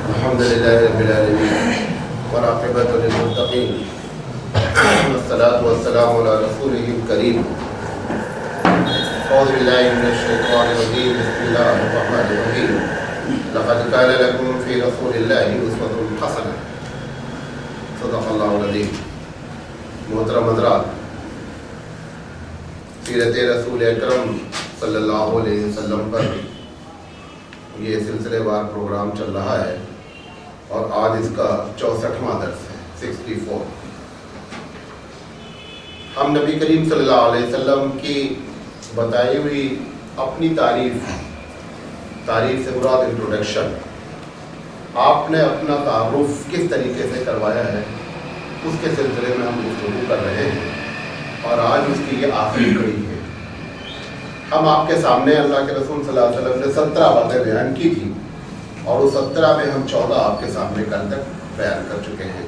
الحمد لله رب العالمين والعاقبة للمتقين والصلاة والسلام على رسوله الكريم. أعوذ بالله من الشيطان الرجيم. بسم الله الرحمن الرحيم. لقد كان لكم في رسول الله أسوة حسنة. صدق الله العظيم. محترم حضرات، سیرت رسول اکرم صلی اللہ علیہ وسلم پر یہ سلسلے وار پروگرام چل رہا ہے اور آج اس کا 64واں درس ہے، 64۔ ہم نبی کریم صلی اللہ علیہ وسلم کی بتائی ہوئی اپنی تعریف سے مراد انٹروڈکشن، آپ نے اپنا تعارف کس طریقے سے کروایا ہے اس کے سلسلے میں ہم گفتگو کر رہے ہیں اور آج اس کی یہ آخری کڑی ہے۔ ہم آپ کے سامنے اللہ کے رسول صلی اللہ علیہ وسلم نے 17 باتیں بیان کی تھی اور اس 17 میں ہم 14 آپ کے سامنے کل تک بیان کر چکے ہیں۔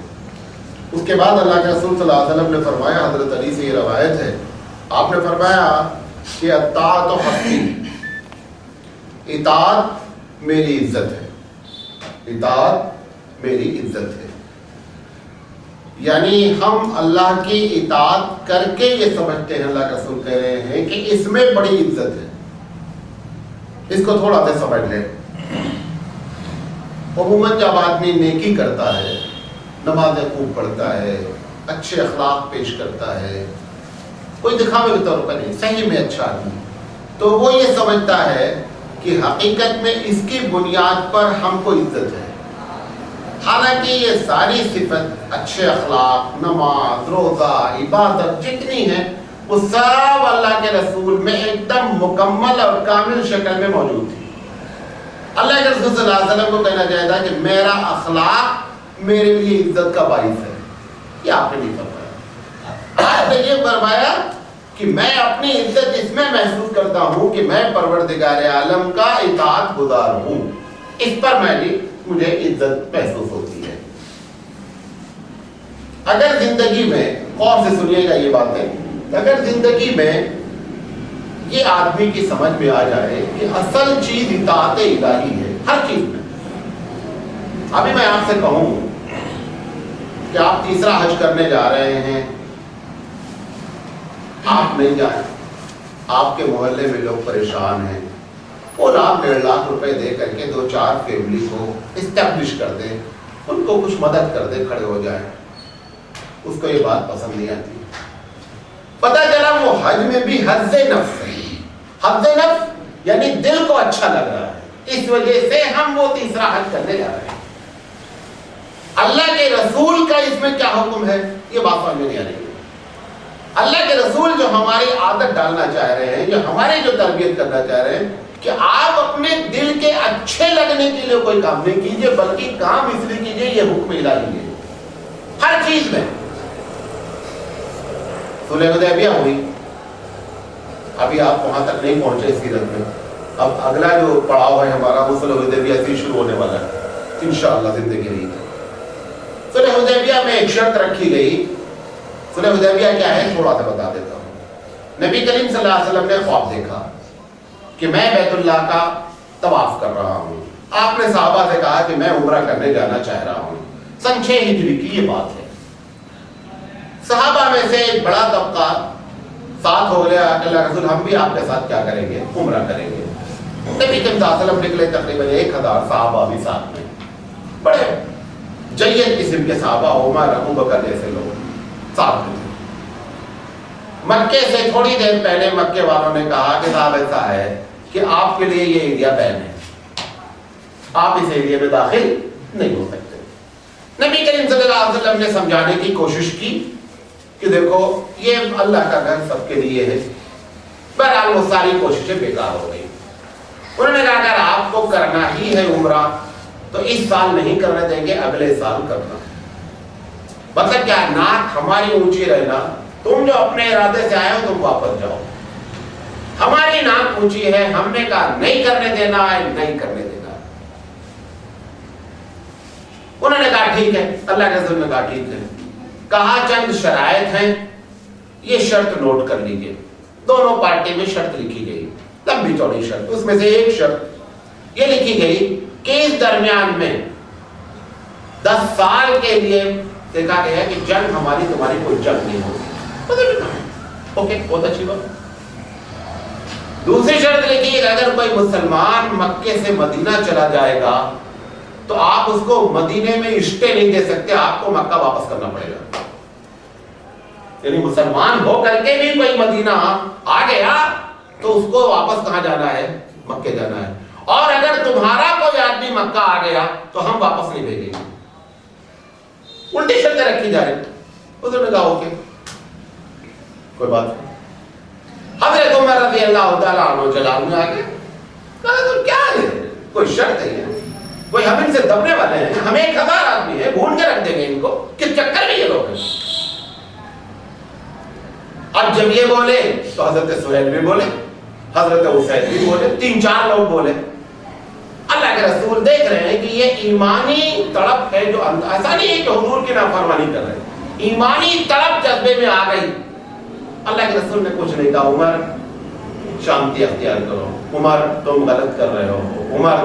اس کے بعد اللہ کے رسول صلی اللہ علیہ وسلم نے فرمایا، حضرت علی سے یہ روایت ہے، آپ نے فرمایا کہ اطاعت و حقی، اطاعت میری عزت ہے، اطاعت میری عزت ہے۔ یعنی ہم اللہ کی اطاعت کر کے یہ سمجھتے ہیں، اللہ کا رسول کہہ رہے ہیں کہ اس میں بڑی عزت ہے۔ اس کو تھوڑا سا سمجھ لیں۔ عموماً جب آدمی نیکی کرتا ہے، نمازیں خوب پڑھتا ہے، اچھے اخلاق پیش کرتا ہے، کوئی دکھاوے کے طور پر نہیں، صحیح میں اچھا آدمی، تو وہ یہ سمجھتا ہے کہ حقیقت میں اس کی بنیاد پر ہم کو عزت ہے۔ حالانکہ یہ ساری صفت، اچھے اخلاق، نماز، روزہ، عبادت جتنی ہیں، وہ سب اللہ کے رسول میں ایک دم مکمل اور کامل شکل میں موجود تھی۔ اللہ کے رسول صلی اللہ علیہ وسلم کو کہنا چاہیے تھا کہ میرا اخلاق میرے لیے عزت کا باعث ہے۔ یہ آپ نے نہیں فرمایا۔ آپ نے یہ فرمایا کہ میں اپنی عزت اس میں محسوس کرتا ہوں کہ میں پروردگار عالم کا اطاعت گزار ہوں، اس پر مجھے عزت محسوس ہوتی ہے۔ اگر زندگی میں، غور سے سنیے گا یہ باتیں، اگر زندگی میں یہ آدمی کی سمجھ میں آ جائے کہ اصل چیز اطاعت الہی ہے ہر چیز میں۔ ابھی میں آپ سے کہوں کہ آپ تیسرا حج کرنے جا رہے ہیں، آپ نہیں جائیں، آپ کے محلے میں لوگ پریشان ہیں، وہ 1.5 روپے دے کر کے 2-4 فیملی کو اسٹیبلش کر دیں، ان کو کچھ مدد کر دیں، کھڑے ہو جائیں، اس کو یہ بات پسند نہیں آتی۔ پتہ چلا وہ حج میں بھی حظ نفس ہے، حظ نفس یعنی دل کو اچھا لگ رہا ہے، اس وجہ سے ہم وہ تیسرا حج کرنے جا رہے ہیں۔ اللہ کے رسول کا اس میں کیا حکم ہے یہ بات سمجھ میں نہیں آ رہی ہے۔ اللہ کے رسول جو ہماری عادت ڈالنا چاہ رہے ہیں، جو ہماری جو تربیت کرنا چاہ رہے ہیں کہ آپ اپنے دل کے اچھے لگنے کے لیے کوئی کام نہیں کیجئے، بلکہ کام اس لیے کیجئے، یہ حکم الہی ہے ہر چیز میں۔ صلح حدیبیہ ہوئی، ابھی آپ وہاں تک نہیں پہنچے سیرت میں، اب اگلا جو پڑاؤ ہے ہمارا وہ صلح حدیبیہ سے شروع ہونے والا ہے انشاءاللہ زندگی نہیں۔ صلح حدیبیہ میں ایک شرط رکھی گئی۔ صلح حدیبیہ کیا ہے تھوڑا سا بتا دیتا ہوں۔ نبی کریم صلی اللہ علیہ وسلم نے خواب دیکھا کہ میں بیت اللہ کا طواف کر رہا ہوں۔ آپ نے صحابہ سے کہا کہ میں عمرہ کرنے جانا چاہ رہا ہوں۔ سن 6 ہجری کی یہ بات ہے۔ صحابہ میں سے ایک بڑا طبقہ ساتھ ہو گیا کہ اللہ رسول ہم بھی آپ کے ساتھ کیا کریں گے، عمرہ کریں گے۔ نبی کریم صلی اللہ علیہ وسلم نکلے، تقریباً 1000 صحابہ بھی ساتھ میں، بڑے جید قسم کے صحابہ، عمر، ابوبکر جیسے لوگ ساتھ میں۔ مکے سے تھوڑی دیر پہلے مکے والوں نے کہا کہ صاحب ایسا ہے کہ آپ کے لیے یہ ایریا بین ہے، آپ اس ایریا میں داخل نہیں ہو سکتے۔ نبی کریم صلی اللہ علیہ وسلم نے سمجھانے کی کوشش کی کہ دیکھو یہ اللہ کا گھر سب کے لیے ہے، بہرحال وہ ساری کوششیں بیکار ہو گئی۔ انہوں نے کہا اگر آپ کو کرنا ہی ہے عمرہ تو اس سال نہیں کرنے دیں گے، اگلے سال کرنا۔ مطلب کیا، ناک ہماری اونچی رہنا، تم جو اپنے ارادے سے آئے ہو تم واپس جاؤ، ہماری ناک اونچی ہے، ہم نے کہا نہیں کرنے دینا ہے، نہیں کرنے دینا۔ انہوں نے کہا ٹھیک ہے، اللہ کے رسول نے کہا ٹھیک ہے، کہا چند شرائط ہیں، یہ شرط نوٹ کر لیجئے۔ دونوں پارٹی میں شرط لکھی گئی، لمبی چوڑی شرط، اس میں سے ایک شرط یہ لکھی گئی کہ اس درمیان میں 10 سال کے لیے دیکھا گیا کہ جنگ ہماری تمہاری کوئی جنگ نہیں ہوگی. اوکے, بہت اچھی بات. دوسری شرط لکھی کہ اگر کوئی مسلمان مکے سے مدینہ چلا جائے گا تو آپ اس کو مدینے میں اسٹے نہیں دے سکتے, آپ کو مکہ واپس کرنا پڑے گا. یعنی مسلمان ہو کر کے بھی کوئی مدینہ آ گیا تو اس کو واپس کہاں جانا ہے؟ مکے جانا ہے. اور اگر تمہارا کوئی آدمی مکہ آ گیا تو ہم واپس نہیں بھیجیں گے. الٹی شرطیں رکھی جا رہی. حضور نے کہا اوکے, کوئی بات نہیں. حضرت عمر رضی اللہ تعالیٰ عنہ جلال میں آگے کہا تو کیا ہے, کوئی شرط ہے, کوئی ہم ان سے دبنے والے ہیں, ہمیں 1000 آدمی ہے, بھون کے رکھ دیں گے ان کو, کس چکر میں یہ لوگ ہیں. اب جب یہ بولے تو حضرت سہیل بھی بولے, حضرت حسین بھی بولے, 3-4 لوگ بولے. اللہ کے رسول دیکھ رہے ہیں کہ یہ ایمانی تڑپ ہے, جو ایسا نہیں ہے کہ حضور کی نافرمانی کر رہے ہیں, ایمانی تڑپ جذبے میں آ گئی. اللہ کے رسول نے کچھ نہیں کہا, عمر شانتی اختیار کرو, عمر تم غلط کر رہے ہو, عمر.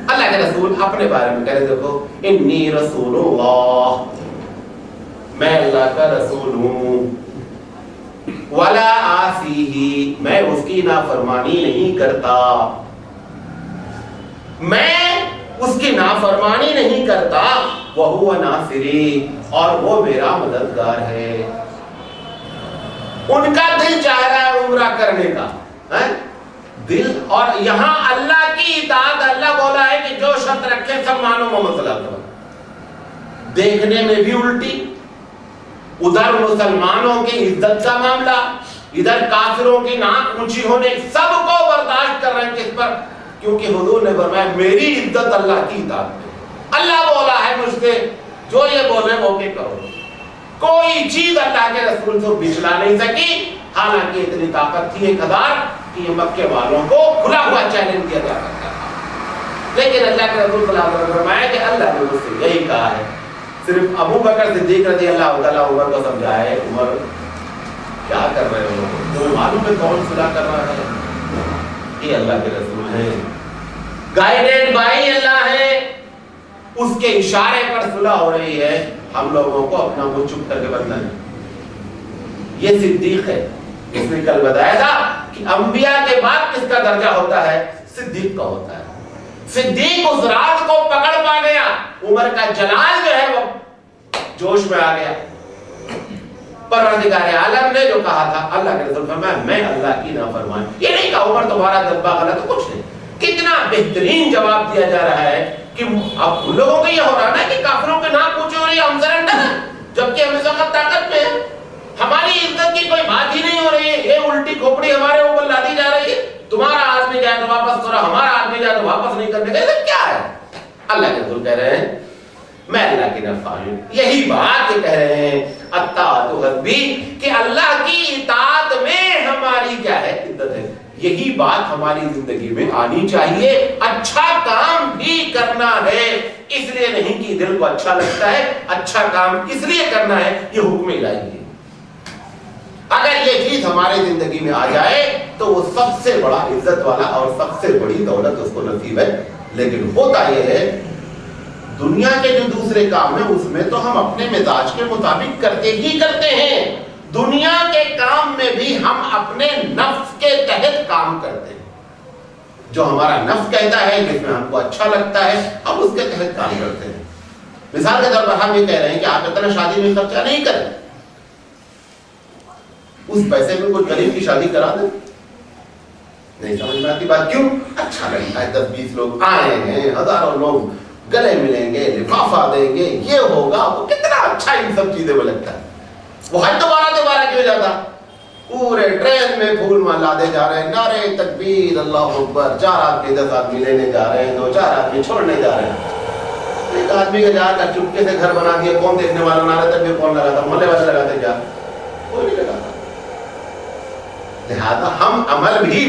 اللہ کے رسول اپنے بارے میں کہہ رہے, دیکھو انی رسول اللہ, میں اللہ کا رسول ہوں, ولا آسیہ, میں اس کی نافرمانی نہیں کرتا, میں اس کی نافرمانی نہیں کرتا, وہو ناصری, اور وہ میرا مددگار ہے. ان کا دل چاہ رہا ہے عمرہ کرنے کا دل, اور یہاں اللہ کی اطاعت, اللہ بولا ہے کہ جو شرط رکھے سب مانو محمد صلی اللہ علیہ وسلم. دیکھنے میں بھی الٹی, ادھر مسلمانوں کی عزت کا معاملہ, ادھر کافروں کی ناک اونچی ہونے, سب کو برداشت کر رہے ہیں. کس پر؟ کیونکہ حضور نے فرمایا میری عزت اللہ کی اطاعت میں. اللہ بولا ہے مجھ سے جو یہ بولے وہ کہ کرو. کوئی چیز اللہ کے رسول سے بچلا نہیں سکی, حالانکہ اتنی طاقت تھی 1000 کہ یہ مکے والوں کو کھلا ہوا چیلنج دیا جا سکتا تھا. لیکن اللہ کے رسول صلی اللہ علیہ وسلم نے فرمایا کہ اللہ نے مجھ سے یہی کہا ہے. صرف ابو بکر صدیق رضی اللہ تعالیٰ عمر کو سمجھائے, عمر کیا کر رہے ہو, تمہیں معلوم ہے کون صلح کر رہا ہے؟ یہ اللہ کے رسول ہیں, گائیڈڈ بائی اللہ ہے, اس کے اشارے پر صلح ہو رہی ہے. ہم لوگوں کو اپنا منہ چپ کر کے بننا ہے. یہ صدیق ہے. اس نے کل بتایا تھا کہ انبیاء کے بعد کس کا درجہ ہوتا ہے؟ صدیق کا ہوتا ہے. صدیق اس راز کو پکڑ پا گیا, عمر کا جلال جو ہے وہ جوش میں آ گیا. پروردگار عالم نے جو کہا تھا, اللہ کے رسول فرمایا میں اللہ کی نافرمانی, یہ نہیں کہا عمر تمہارا جذبہ غلط, کچھ نہیں. کتنا بہترین جواب دیا جا رہا ہے کہ اب لوگوں کو یہ ہو رہا ہے کہ کافروں کے نام پوچھے ہو رہی ہے, ہم سرنڈر ہیں, جبکہ ہم اس وقت طاقت میں ہیں, ہماری عزت کی کوئی بات ہی نہیں ہو رہی ہے, یہ الٹی کھوپڑی ہمارے اوپر لادی جا رہی ہے. تمہارا آدمی جائے تو واپس کرو, ہمارا آدمی جائے تو واپس نہیں کرنے کا, یہ کیا ہے؟ اللہ کے رسول کہہ رہے ہیں میں اللہ کی نافرمانی. یہی بات یہ کہہ رہے ہیں اطاعت حسبی, کہ اللہ کی اطاعت میں ہماری کیا ہے؟ عزت ہے. یہی بات ہماری زندگی میں آنی چاہیے. اچھا کام بھی کرنا ہے, اس لیے نہیں کہ دل کو اچھا لگتا ہے, اچھا کام اس لیے کرنا ہے, یہ حکم الہی ہے. اگر یہ چیز ہماری زندگی میں آ جائے تو وہ سب سے بڑا عزت والا اور سب سے بڑی دولت اس کو نصیب ہے. لیکن ہوتا یہ ہے دنیا کے جو دوسرے کام ہیں اس میں تو ہم اپنے مزاج کے مطابق کرتے ہی کرتے ہیں. دنیا کے کام میں بھی ہم اپنے نفس کے تحت کام کرتے ہیں. جو ہمارا نفس کہتا ہے, جس میں ہم کو اچھا لگتا ہے, ہم اس کے تحت کام کرتے ہیں. مثال کے طور پر ہم یہ کہہ رہے ہیں کہ آپ اتنا شادی میں خرچہ نہیں کریں, اس پیسے میں کوئی غریب کی شادی کرا دیں. نہیں سمجھ میں آتی بات, کیوں؟ اچھا لگتا ہے, 10-20 لوگ آئے ہیں, ہزاروں لوگ گلے ملیں گے, لفافہ دیں گے, یہ ہوگا, وہ کتنا اچھا ان سب چیزیں میں لگتا ہے. وہ حج دوبارہ کیوں جاتا؟ پورے ٹرین میں پھول مال لادے جا رہے ہیں, نعرے تکبیر اللہ اکبر, 4 آدمی 10 آدمی لینے جا رہے ہیں, 2-4 آدمی چھوڑنے جا رہے ہیں. ایک آدمی کا جا کر چپکے سے گھر بنا دیا, کون دیکھنے والا, نعرے تکبیر کون لگاتا؟ محلے والے لگاتے, کیا کوئی نہیں لگاتا. لہذا ہم عمل بھی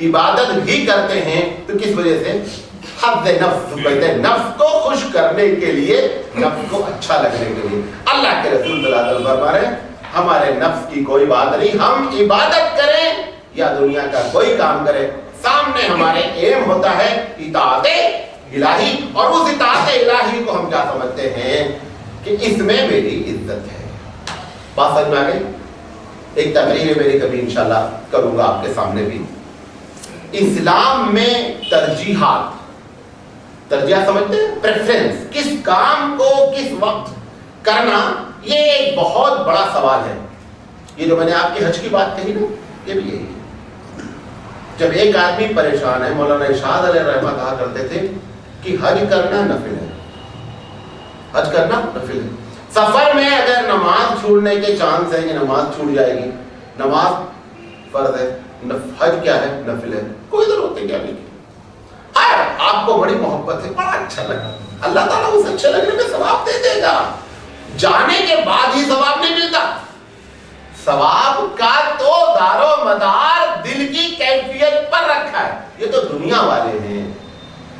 عبادت بھی کرتے ہیں تو کس وجہ سے؟ حد نفس کہتے ہیں, نفس کو خوش کرنے کے لیے, نفس کو اچھا لگنے کے لیے. اللہ کے رسول صلی اللہ علیہ وسلم فرما رہے ہیں ہمارے نفس کی کوئی بات نہیں, ہم عبادت کریں یا دنیا کا کوئی کام کریں, سامنے ہمارے ایم ہوتا ہے اطاعت الہی، اور اس اطاعت الہی کو ہم کیا سمجھتے ہیں کہ اس میں میری عزت ہے. بات سمجھ میں آ گئی؟ ایک تقریر میری کبھی انشاءاللہ کروں گا آپ کے سامنے بھی. اسلام میں ترجیحات، ترجیحات سمجھتے ہیں؟ پریفرنس، کس کام کو کس وقت کرنا، یہ ایک بہت بڑا سوال ہے. یہ جو میں نے آپ کی حج کی بات کہی نا، یہ بھی یہی ہے. جب ایک آدمی پریشان ہے، مولانا ارشاد علیہ رحمہ کہا کرتے تھے کہ حج کرنا نفل ہے، حج کرنا نفل ہے. سفر میں اگر نماز چھوڑنے کے چانس ہے کہ نماز چھوٹ جائے گی، نماز فرض ہے، حج کیا ہے؟ نفل ہے. کوئی ضرورت ہے کیا نہیں کی. آپ کو بڑی محبت ہے، بڑا اچھا لگا، اللہ تعالیٰ اس اچھے لگنے میں ثواب دے دے گا. جانے کے بعد ہی ثواب نہیں ملتا. ثواب کا تو دار و مدار دل کی کیفیت پر رکھا ہے. یہ تو دنیا والے ہیں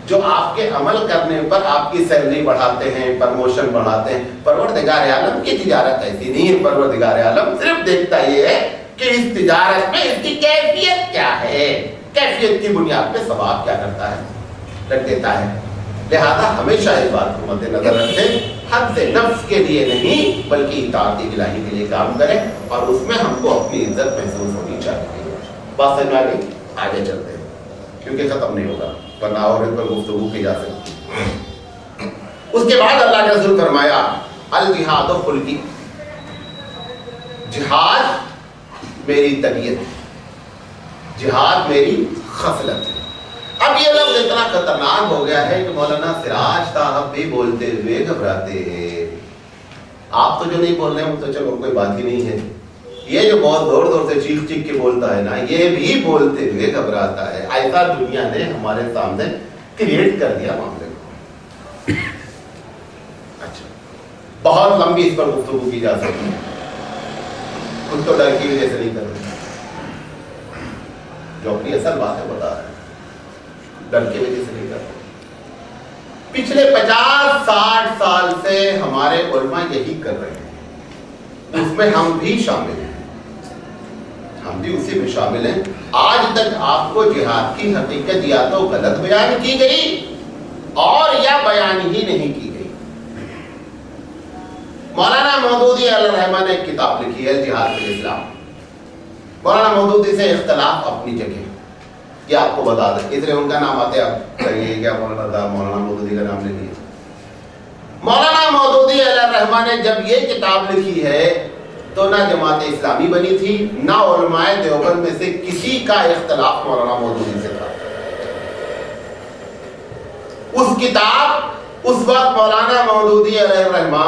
جو آپ کے عمل کرنے پر آپ کی سیلری بڑھاتے ہیں، پروموشن بڑھاتے ہیں. پروردگار عالم کی تجارت ایسی نہیں ہے. پروردگار عالم صرف دیکھتا یہ ہے کہ اس تجارت میں اس کی کیفیت کیا ہے، کیفیت کی بنیاد پہ ثواب کیا کرتا ہے، رکھ دیتا ہے. لہذا ہمیشہ اس بات کو مد نظر رکھیں، حد سے نفس کے لیے نہیں بلکہ اطاعت الہی کے لیے کام کریں، اور اس میں ہم کو اپنی عزت محسوس ہونی چاہیے. بات سمجھ میں آ گئی؟ آگے چلتے ہیں کیونکہ ختم نہیں ہوگا، ورنہ اور اس پر گفتگو کی جا سکتی. اس کے بعد اللہ کے رسول فرمایا الجہاد و خلقی، جہاد میری طبیعت ہے، جہاد میری خصلت ہے. اب یہ لفظ اتنا خطرناک ہو گیا ہے کہ مولانا سراج صاحب بھی بولتے ہوئے گھبراتے ہیں. آپ تو جو نہیں بول رہے ہیں تو چلو کوئی بات ہی نہیں ہے. یہ جو بہت زور زور سے چیخ چیخ کے بولتا ہے نا، یہ بھی بولتے ہوئے گھبراتا ہے. ایسا دنیا نے ہمارے سامنے کریٹ کر دیا معاملے کو. اچھا، بہت لمبی اس پر گفتگو کی جا سکتی ہے. خود تو ڈر کی وجہ سے نہیں کر رہے، جو اپنی اصل بات ہے بتا رہے ہیں، ڈر کی وجہ سے نہیں کر رہے. پچھلے 50-60 سال سے ہمارے علماء یہی کر رہے ہیں، اس میں ہم بھی شامل ہیں، ہم بھی اسی میں شامل ہیں. آج تک آپ کو جہاد کی حقیقت یا تو غلط بیان کی گئی اور یا بیان ہی نہیں کی گئی. مولانا مودودی علیہ الرحمہ نے ایک کتاب لکھی ہے جہاد فی الاسلام. مولانا مودودی سے اختلاف اپنی جگہ، یہ آپ کو بتا دیں، اس لیے ان کا نام آتے آپ کہیں کیا مولانا مودودی کا نام لے لیا. مولانا مودودی علیہ الرحمہ نے جب یہ کتاب لکھی ہے تو نہ جماعت اسلامی بنی تھی، نہ علماء دیوبند میں سے کسی کا اختلاف مولانا مودودی سے تھا. اس کتاب اس وقت مولانا مودودی علیہ الرحمہ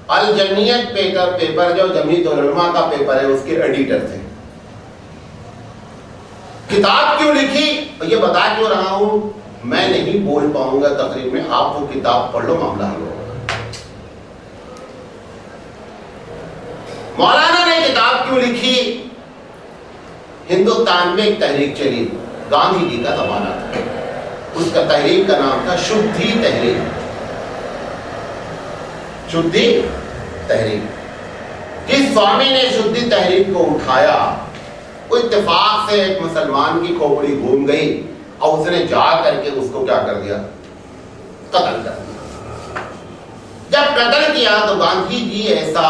الجمعیت پیپر جو جمعیت العلماء کا پیپر ہے اس کے ایڈیٹر تھے. کتاب کیوں لکھی یہ بتا کیوں رہا ہوں، میں نہیں بول پاؤں گا تقریر میں، آپ وہ کتاب پڑھ لو، معاملہ حل ہوگا. مولانا نے کتاب کیوں لکھی؟ ہندوستان میں ایک تحریک چلی، گاندھی جی کا زمانہ تھا، اس کا تحریک کا نام تھا شدھی تحریک. شدھی تحریک. جس سوامی نے شدھی تحریک کو اٹھایا، اتفاق سے ایک مسلمان کی کھوپڑی گھوم گئی اور اس نے جا کر کے اس کو کیا کر دیا؟ قتل کر دیا. جب قتل کیا تو گاندھی جی ایسا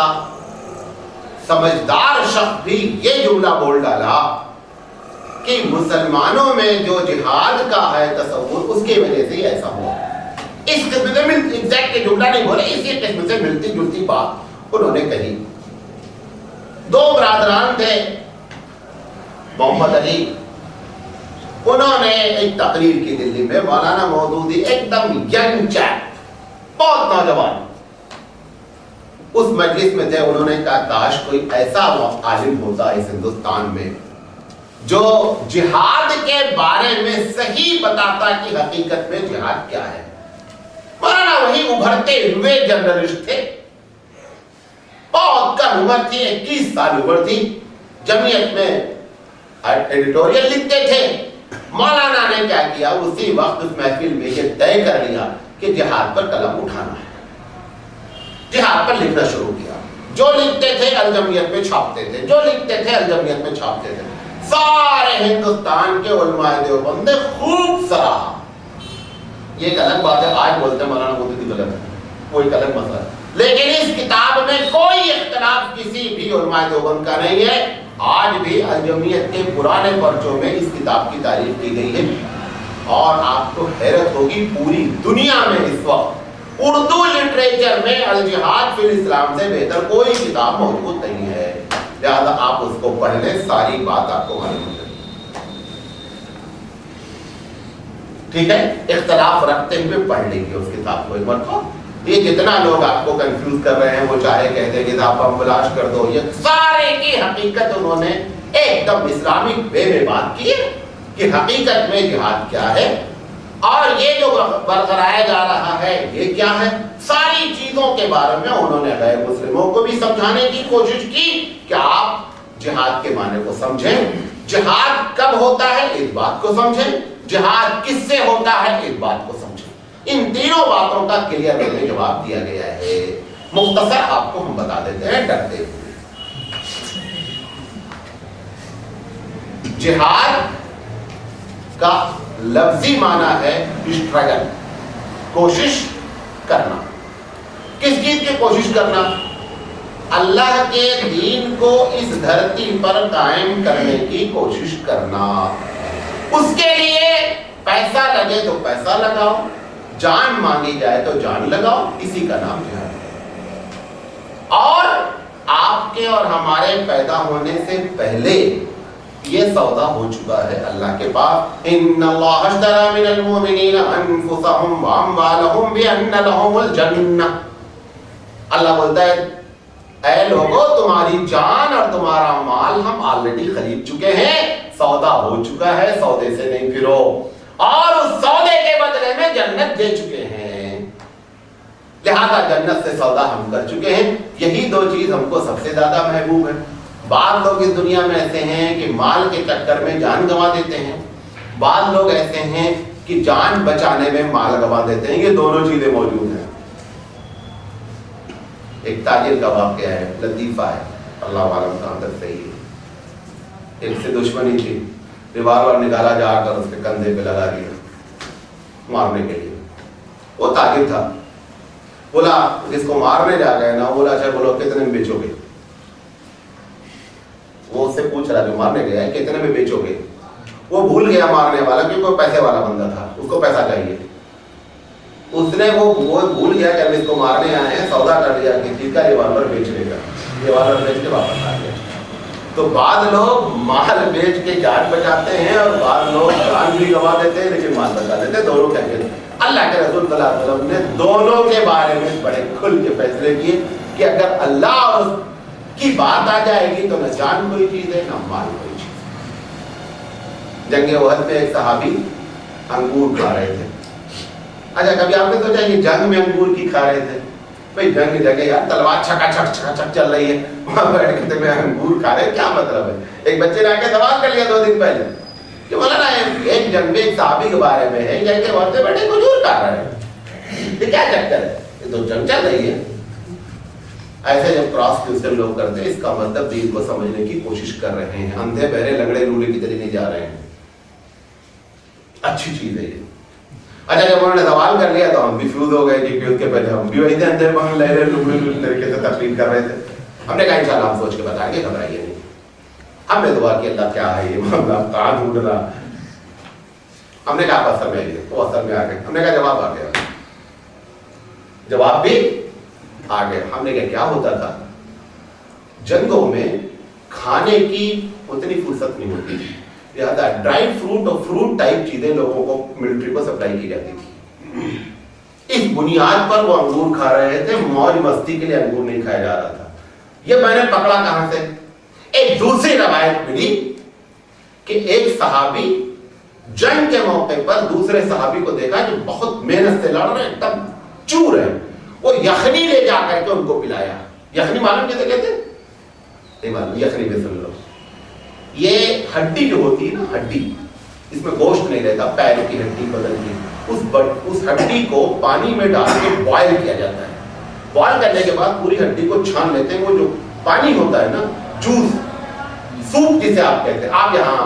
سمجھدار شخص بھی یہ جملہ بول ڈالا کہ مسلمانوں میں جو جہاد کا ہے تصور، اس کی وجہ سے ایسا ہوا. اس قسم سے ایگزیکٹ جملہ نہیں بولے، اسی قسم سے ملتی جلتی بات انہوں نے کہی. دو برادران تھے، محمد علی، انہوں نے ایک تقریر کی دلی میں. مولانا مودودی ایک دم ینگ چیپ، بہت نوجوان، اس مجلس میں تھے. انہوں نے کہا کاش کوئی ایسا عالم ہوتا اس ہندوستان میں جو جہاد کے بارے میں صحیح بتاتا کہ حقیقت میں جہاد کیا ہے. مولانا وہی ابھرتے ہوئے جرنلسٹ تھے، بہت کم عمر تھی، 21 سال عمر تھی. جمعیت میں ایڈیٹوریل لکھتے تھے. مولانا نے کیا کیا، اسی وقت اس محفل میں یہ طے کر لیا کہ جہاد پر قلم اٹھانا ہے، جہاد پر لکھنا شروع کیا. جو لکھتے تھے الجمعیت میں چھاپتے تھے، جو لکھتے تھے الجمعیت میں چھاپتے تھے. سارے ہندوستان کے علماء دیوبند نے خوب سراہا. یہ ایک الگ بات ہے، آج بولتے ہیں مولانا مودودی غلط ہے، وہ ایک الگ مسئلہ ہے، لیکن اس کتاب میں کوئی اختلاف کسی بھی علماء دیوبند کا نہیں ہے۔ آج بھی الجمعیت کے پرانے پرچوں میں اس کتاب کی تعریف کی گئی ہے، اور آپ کو حیرت ہوگی پوری دنیا میں اس وقت اردو لٹریچر میں الجہاد فی الاسلام سے بہتر کوئی کتاب موجود نہیں ہے، لہذا آپ اس کو پڑھ لیں، ساری بات آپ کو معلوم ہو جائے گی۔ ٹھیک ہے، اختلاف رکھتے ہوئے پڑھ لیں گے اس کتاب کو ایک مرتبہ۔ یہ جتنا لوگ آپ کو کنفیوز کر رہے ہیں، وہ چاہے کہتے ہیں کہ آپ بلاش کر دو، یہ سارے کی حقیقت انہوں نے ایک دم اسلامک وے میں بات کی ہے کہ حقیقت میں جہاد کیا ہے، اور یہ جو برقرایا جا رہا ہے یہ کیا ہے، ساری چیزوں کے بارے میں انہوں نے غیر مسلموں کو بھی سمجھانے کی کوشش کی کہ آپ جہاد کے معنی کو سمجھیں، جہاد کب ہوتا ہے اس بات کو سمجھیں، جہاد کس سے ہوتا ہے اس بات کو سمجھیں۔ ان تینوں باتوں کا کلیئر میں جواب دیا گیا ہے، مختصر آپ کو ہم بتا دیتے ہیں ڈرتے ہوئے۔ جہاد کا لفظی معنی ہے اسٹرگل، کوشش کرنا۔ کس چیز کی کوشش کرنا؟ اللہ کے دین کو اس دھرتی پر قائم کرنے کی کوشش کرنا۔ اس کے لیے پیسہ لگے تو پیسہ لگاؤ، جان مانگی جائے تو جان لگاؤ، اسی کا نام جہاد ہے۔ اور آپ کے اور ہمارے پیدا ہونے سے پہلے یہ سودا ہو چکا ہے اللہ کے پاس، ان اللہ اشتری من المؤمنین انفسهم واموالهم بان لهم الجنہ۔ اللہ بولتا ہے اے لوگو تمہاری جان اور تمہارا مال ہم آلریڈی خرید چکے ہیں، سودا ہو چکا ہے، سودے سے نہیں پھرو، اور اس سودے کے بدلے میں جنت دے چکے ہیں، لہذا جنت سے سودا ہم کر چکے ہیں۔ یہی دو چیز ہم کو سب سے زیادہ محبوب ہے۔ بعض لوگ اس دنیا میں ایسے ہیں کہ مال کے چکر میں جان گنوا دیتے ہیں، بعض لوگ ایسے ہیں کہ جان بچانے میں مال گنوا دیتے ہیں، یہ دونوں چیزیں موجود ہیں۔ ایک تاجر کا واقعہ ہے، لطیفہ ہے، اللہ عالم کا اندر صحیح ہے۔ ایک سے دشمنی تھی، ریوالور نکالا جا کر اس کے کندھے پہ لگا دیا مارنے کے لیے۔ وہ تاجر تھا، بولا جس کو مارنے جا گئے نا، بولا اچھا بولو کتنے میں بیچو گے؟ وہ اس سے پوچھ رہا جو مارنے گیا ہے کتنے میں بیچو گے؟ وہ بھول گیا مارنے والا، کیونکہ وہ پیسے والا بندہ تھا، اس کو پیسہ چاہیے۔ اس نے وہ بھول گیا کہ ہم اس کو مارنے آئے ہیں، سودا کر لیا کہ ٹھیک ہے ریوالور بیچ لے گا، ریوالور بیچ کے واپس آ گیا۔ تو بعض لوگ مال بیچ کے جان بچاتے ہیں، اور بعض لوگ جان بھی گنوا دیتے ہیں لیکن مال بچا دیتے ہیں، دونوں کہتے ہیں۔ اللہ کے رسول صلی اللہ علیہ وسلم نے دونوں کے بارے میں بڑے کھل کے فیصلے کیے کہ اگر اللہ اور کی بات آ جائے گی تو نہ جان کوئی چیز ہے نہ مال کوئی چیز۔ جنگ احد میں ایک صحابی انگور کھا رہے تھے۔ اچھا کبھی آپ نے سوچا کہ جنگ میں انگور کی کھا رہے تھے؟ بھائی جنگ جگہ یار تلوار چھکا چھک چل رہی ہے، وہاں بیٹھ کے تمہیں انگور کھا رہے ہیں، کیا مطلب ہے؟ ایک بچے نے آ کے سوال کر لیا 2 دن پہلے کہ مولانا ایک جنگ میں ایک صحابی کے بارے میں ہے، جنگ کے وقت بیٹھے کھجور کھا رہے ہیں، یہ کیا چکر ہے؟ یہ تو جنگ چل رہی ہے۔ ایسے جب کراس کوسچن لوگ کرتے ہیں، اس کا مطلب دین کو سمجھنے کی کوشش کر رہے ہیں، اندھے بہرے لنگڑے لولے کی طرح نہیں جا رہے ہیں۔ اچھی چیز ہے یہ۔ اچھا جب انہوں نے سوال کر لیا تو ہم بھی فیوز ہو گئے، کیونکہ اس کے پہلے ہم بھی وہی تھے اندھے بہرے لنگڑے لولے طریقے سے تقریر کر رہے تھے۔ ہم نے کہا انشاءاللہ ہم سوچ کے بتائیں گے، گھبرائیے نہیں۔ ہم نے دعا کی اللہ کیا ہے یہ معاملہ، کہاں ڈھونڈ رہا؟ ہم نے کہا آپ اثر میں آئیے، وہ اثر میں آ گئے۔ ہم نے کہا جواب آ گیا، جواب بھی آ گیا۔ ہم نے کہا کیا ہوتا تھا؟ جنگوں میں کھانے کی اتنی فرصت نہیں ہوتی تھی، لہٰذا ڈرائی فروٹ اور فروٹ ٹائپ چیزیں لوگوں کو ملٹری کو سپلائی کی جاتی تھی۔ اس بنیاد پر وہ انگور کھا رہے تھے، موج مستی کے لیے انگور نہیں کھایا جا رہا تھا۔ یہ میں نے پکڑا کہاں سے؟ ایک دوسری روایت ملی کہ ایک صحابی جنگ کے موقع پر دوسرے صحابی کو دیکھا جو بہت محنت سے لڑ رہے ہیں، تب چور ہے، وہ یخنی لے جا کر کے ان کو پلایا۔ یخنی معلوم کیسے کہتے ہیں؟ نہیں معلوم، یخنی پہ سن لو۔ یہ ہڈی جو ہوتی ہے نا، ہڈی، اس میں گوشت نہیں رہتا، پیر کی ہڈی، بدن کی، اس ہڈی کو پانی میں ڈال کے بوائل کیا جاتا ہے۔ بوائل کرنے کے بعد پوری ہڈی کو چھان لیتے ہیں، وہ جو پانی ہوتا ہے نا، جوس، سوپ جسے آپ کہتے ہیں، آپ یہاں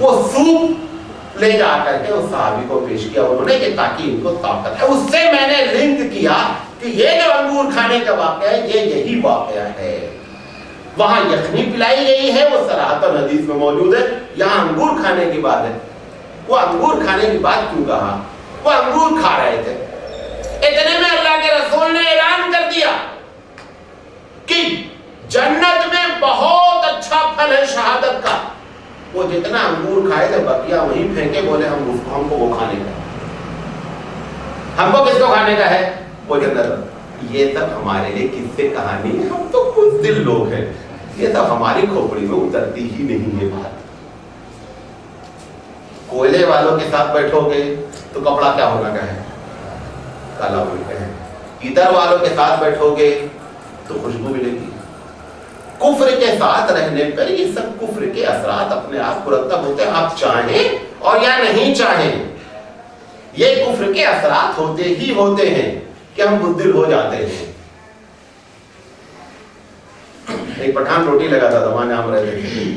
وہ سوپ لے جا کر کے اس صحابی کو پیش کیا انہوں نے کہ تاکہ ان کو طاقت ہے. اس سے میں نے لنک کیا کہ یہ جو انگور کھانے کا واقعہ ہے یہ یہی واقعہ ہے. وہاں یخنی پلائی گئی ہے وہ صراحتاً حدیث میں موجود ہے, یہاں انگور کھانے کی بات ہے. وہ انگور کھانے کی بات کیوں کہا؟ وہ انگور کھا رہے تھے. اتنے میں اللہ کے رسول نے اعلان کر دیا کہ جنت میں بہت اچھا پھل ہے شہادت کا. وہ جتنا انگور کھائے تھے بقیہ وہیں پھینکے, بولے ہم کو وہ کھانے کا, ہم کو کس کو کھانے کا ہے؟ وہ جنت. یہ سب ہمارے لیے کس سے کہانی ہے, ہم تو بزدل لوگ ہیں, یہ سب ہماری کھوپڑی میں اترتی ہی نہیں ہے بات. کوئلے والوں کے ساتھ بیٹھو گے تو کپڑا کیا ہونا کا ہے؟ کالا ہونا ہے. ادھر والوں کے ساتھ بیٹھو گے تو خوشبو ملے گی. کفر کے ساتھ رہنے پر یہ سب کفر کے اثرات اپنے آپ مرتب ہوتے ہیں, آپ چاہیں اور یا نہیں چاہیں. یہ کفر کے اثرات ہوتے ہی ہوتے ہیں کہ ہم بزدل ہو جاتے ہیں. ایک پٹھان روٹی لگا تھا, زمانے عام رہتے تھے.